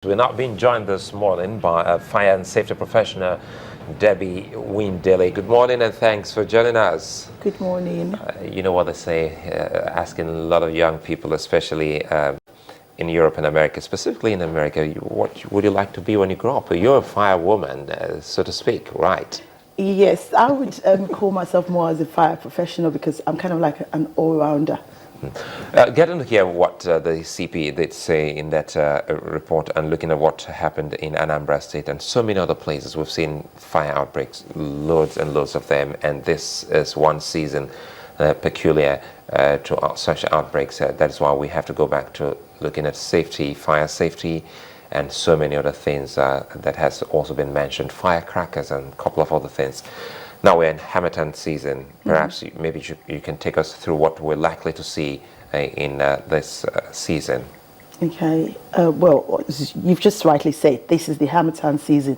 We're not being joined this morning by a fire and safety professional, Debbie Windele. Good morning and thanks for joining us. Good morning. You know what they say, asking a lot of young people, especially in Europe and America, specifically in America, what would you like to be when you grow up? You're a firewoman, so to speak, right? Yes, I would call myself more as a fire professional because I'm kind of like an all-rounder. Getting to hear what the CP did say in that report and looking at what happened in Anambra State and so many other places, we've seen fire outbreaks, loads and loads of them, and this is one season peculiar to such outbreaks. That is why we have to go back to looking at safety, fire safety, and so many other things that has also been mentioned, firecrackers and a couple of other things. Now we're in Harmattan season. Perhaps maybe you can take us through what we're likely to see in this season. Okay. Well, you've just rightly said this is the Harmattan season.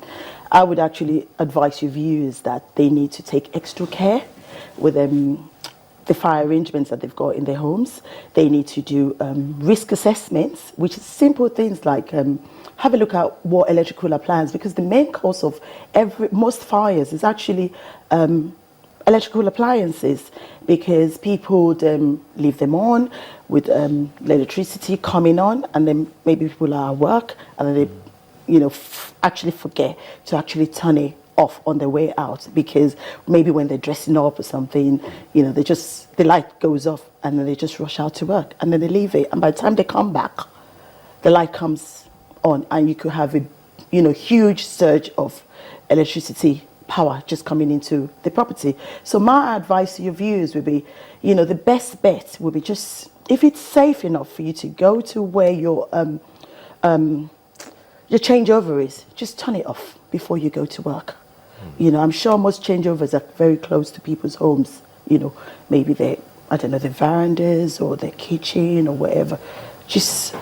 I would actually advise your viewers that they need to take extra care with the fire arrangements that they've got in their homes. They need to do risk assessments, which is simple things like have a look at what electrical appliance, because the main cause of most fires is actually electrical appliances, because people leave them on with electricity coming on, and then maybe people are at work and then they actually forget to actually turn it off on their way out, because maybe when they're dressing up or something, the light goes off and then they just rush out to work and then they leave it, and by the time they come back the light comes on and you could have a huge surge of electricity power just coming into the property. So my advice to your viewers would be, the best bet would be, just if it's safe enough for you to go to where your changeover is, just turn it off before you go to work. I'm sure most changeovers are very close to people's homes. Maybe their verandas or their kitchen or whatever. Just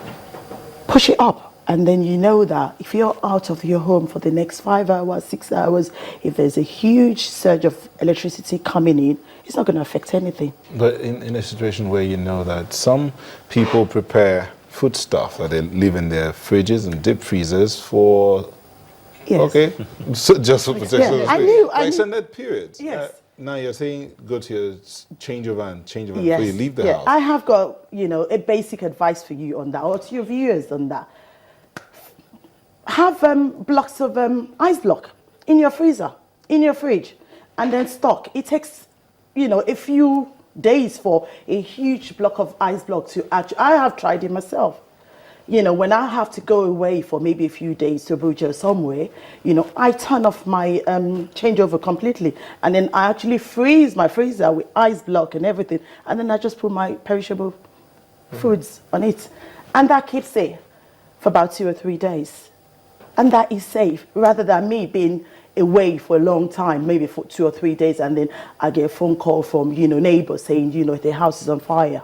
push it up. And then you know that if you're out of your home for the next 5 hours, 6 hours, if there's a huge surge of electricity coming in, it's not going to affect anything. But in a situation where you know that some people prepare foodstuff that they leave in their fridges and deep freezers for, okay, so just for protection, extended periods. Yes. Now you're saying go to your changeover before you leave the house. I have got, a basic advice for you on that, or to your viewers on that. Have blocks of ice block in your freezer, in your fridge, and then stock. It takes, a few days for a huge block of ice block to actually. I have tried it myself. When I have to go away for maybe a few days to Abuja somewhere, I turn off my changeover completely, and then I actually freeze my freezer with ice block and everything, and then I just put my perishable foods on it, and that keeps it for about 2 or 3 days. And that is safe, rather than me being away for a long time, maybe for 2 or 3 days, and then I get a phone call from, neighbors saying, their house is on fire.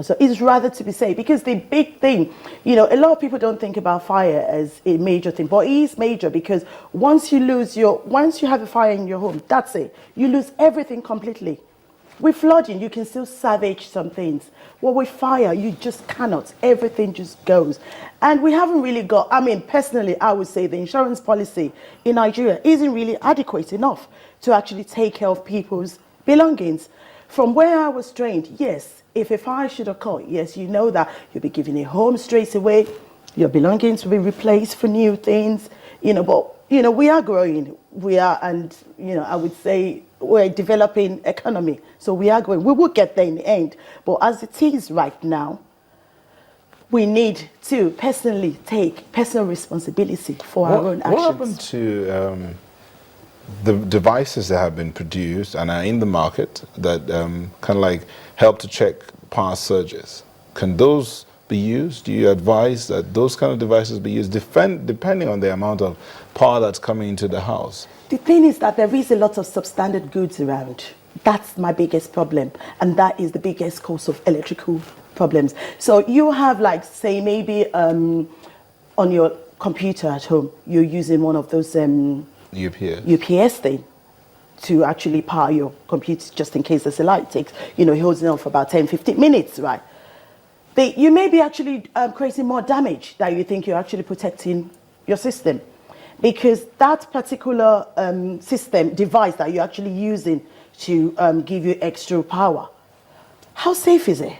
So it's rather to be safe, because the big thing, a lot of people don't think about fire as a major thing, but it is major, because once you have a fire in your home, that's it. You lose everything completely. With flooding, you can still salvage some things. Well, with fire, you just cannot. Everything just goes. And we haven't really got, personally, I would say the insurance policy in Nigeria isn't really adequate enough to actually take care of people's belongings. From where I was trained, yes, if a fire should occur, yes, you know that you'll be given a home straight away. Your belongings will be replaced for new things, but, we are growing. We are, and, I would say, we're a developing economy, so we are going. We will get there in the end, but as it is right now, we need to personally take personal responsibility for our own actions. What happened to the devices that have been produced and are in the market that kind of like help to check power surges? Can those be used? Do you advise that those kind of devices be used depending on the amount of power that's coming into the house? The thing is that there is a lot of substandard goods around. That's my biggest problem, and that is the biggest cause of electrical problems. So you have, like, say, maybe on your computer at home, you're using one of those UPS thing to actually power your computer, just in case there's a light. It takes, it holds it on for about 10-15 minutes, right? You may be actually creating more damage than you think you're actually protecting your system, because that particular device that you're actually using to give you extra power, how safe is it?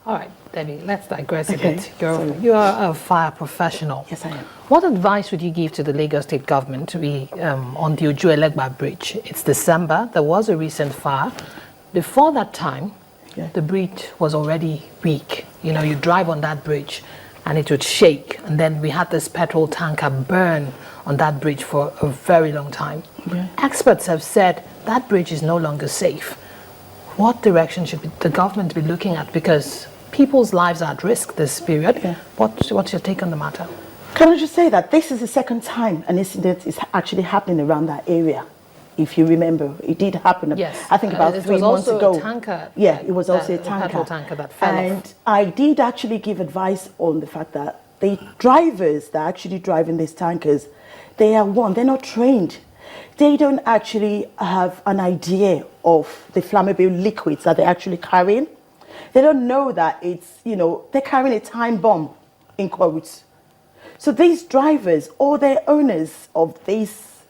All right, Debbie, let's digress a Okay, bit. You're a fire professional. Yes, I am. What advice would you give to the Lagos State government to be on the Ojuelegba Bridge? It's December. There was a recent fire. Before that time, the bridge was already weak. You know, you drive on that bridge and it would shake. And then we had this petrol tanker burn on that bridge for a very long time. Yeah. Experts have said that bridge is no longer safe. What direction should the government be looking at? Because people's lives are at risk this period. Yeah. What's your take on the matter? Can I just say that this is the second time an incident is actually happening around that area? If you remember, it did happen. Yes. I think about 3 months ago. It was also a tanker. Yeah, it was also a tanker. Petrol tanker that fell and off. I did actually give advice on the fact that the drivers that are actually driving these tankers, they're not trained. They don't actually have an idea of the flammable liquids that they're actually carrying. They don't know that it's, they're carrying a time bomb, in quotes. So these drivers or the owners of this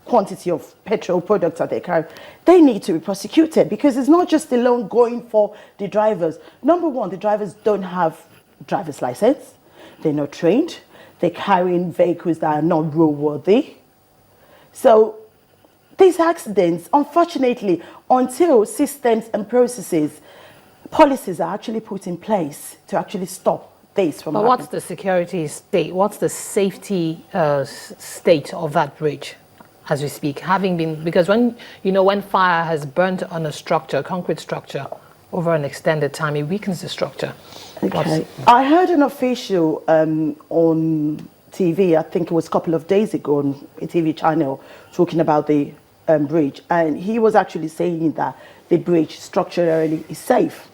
quantity of petrol products that they carry, they need to be prosecuted, because it's not just alone going for the drivers. Number one, the drivers don't have driver's license. They're not trained. They're carrying vehicles that are not roadworthy. So these accidents, unfortunately, until systems and processes, policies are actually put in place to actually stop this from happening. But what's the security state? What's the safety state of that bridge as we speak? Because when fire has burnt on a structure, a concrete structure, over an extended time, it weakens the structure. Okay. I heard an official on TV, I think it was a couple of days ago on a TV channel, talking about the bridge, and he was actually saying that the bridge structurally is safe,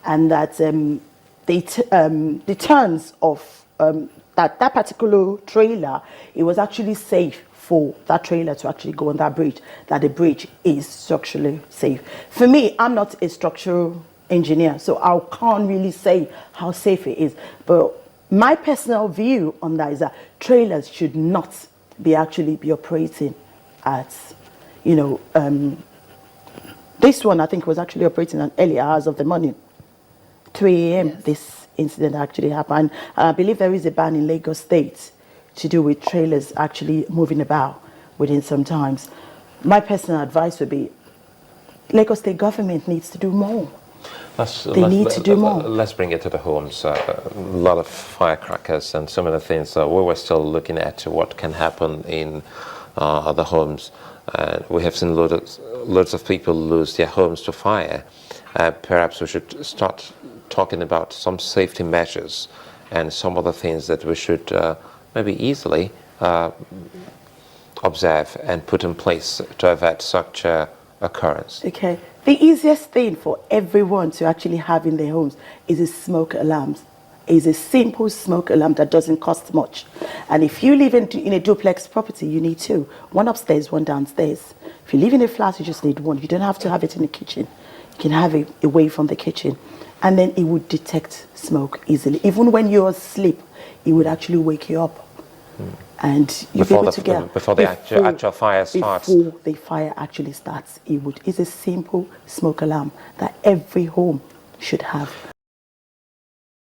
and that the turns of that particular trailer, it was actually safe for that trailer to actually go on that bridge, that the bridge is structurally safe. For me, I'm not a structural engineer, so I can't really say how safe it is, but my personal view on that is that trailers should not be operating at, this one I think was actually operating at early hours of the morning, 3 a.m. Yes. This incident actually happened. I believe there is a ban in Lagos State to do with trailers actually moving about within some times. My personal advice would be Lagos State government needs to do more. They need to do more. Let's bring it to the homes. A lot of firecrackers and some of the things. We were still looking at what can happen in the homes. We have seen loads of people lose their homes to fire. Perhaps we should start talking about some safety measures and some of the things that we should maybe easily observe and put in place to avert such occurrence. Okay. The easiest thing for everyone to actually have in their homes is a smoke alarm. It's a simple smoke alarm that doesn't cost much. And if you live in a duplex property, you need two. One upstairs, one downstairs. If you live in a flat, you just need one. You don't have to have it in the kitchen. You can have it away from the kitchen. And then it would detect smoke easily. Even when you're asleep, it would actually wake you up. And you'll be able to get before the actual fire starts. Before the fire actually starts, it's a simple smoke alarm that every home should have.